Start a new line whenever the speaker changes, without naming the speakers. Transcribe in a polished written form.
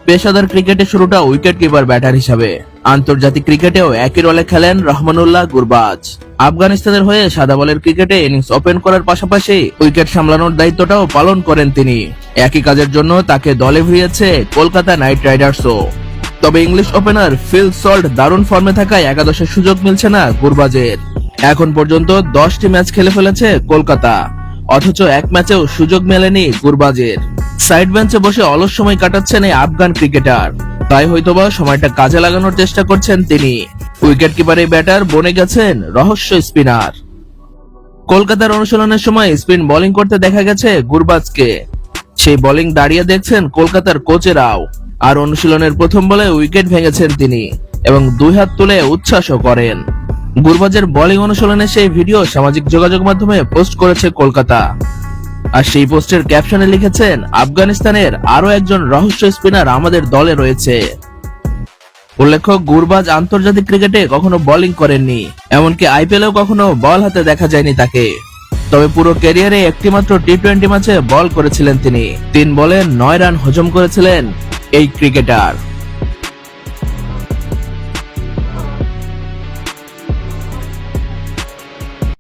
পেশাদার ক্রিকেটে শুরুটা উইকেট কিপার ব্যাটার হিসাবে। আন্তর্জাতিক ক্রিকেটেও একই রোলে খেলেন রহমানুল্লাহ গুরবাজ। আফগানিস্তানের হয়ে সাদা বলের ক্রিকেটে ইনিংস ওপেন করার পাশাপাশি উইকেট সামলানোর দায়িত্বটাও পালন করেন তিনি। একই কাজের জন্য তাকে দলে ভিড়িয়েছে কলকাতা নাইট রাইডার্সও। তবে ইংলিশ ওপেনার ফিল সল্ট দারুণ ফর্মে থাকায় একাদশের সুযোগ মিলছে না গুরবাজের। এখন পর্যন্ত 10টি ম্যাচ খেলে ফেলেছে কলকাতা, অথচ এক ম্যাচেও সুযোগ মেলেনি গুরবাজের। সাইড বেঞ্চে বসে অলস সময় কাটাচ্ছেন এই আফগান ক্রিকেটার, তাই হয়তোবা সময়টা কাজে লাগানোর চেষ্টা করছেন তিনি। উইকেট কিপার এই ব্যাটার বনে গেছেন রহস্য স্পিনার। কলকাতার অনুশীলনের সময় স্পিন বোলিং করতে দেখা গেছে গুরবাজকে। সেই বোলিং দাঁড়িয়ে দেখছেন কলকাতার কোচেরাও। আর অনুশীলনের প্রথম বলে উইকেট ভেঙেছেন তিনি এবং 2 হাত তুলে উচ্ছ্বাসও করেন। গুরবাজের বোলিং অনুশীলনের সেই ভিডিও সামাজিক যোগাযোগ মাধ্যমে পোস্ট করেছে কলকাতা। আর সেই পোস্টের ক্যাপশনে লিখেছেন, আফগানিস্তানের আরো একজন রহস্য স্পিনার আমাদের দলে রয়েছে। উল্লেখ্য, গুরবাজ আন্তর্জাতিক ক্রিকেটে কখনো বোলিং করেননি, এমনকি আইপিএলেও কখনো বল হাতে দেখা যায়নি তাকে। তবে পুরো ক্যারিয়ারে একটিমাত্র টি-20 ম্যাচে বল করেছিলেন তিনি। 3 বলে 9 রান হজম করেছিলেন এই ক্রিকেটার।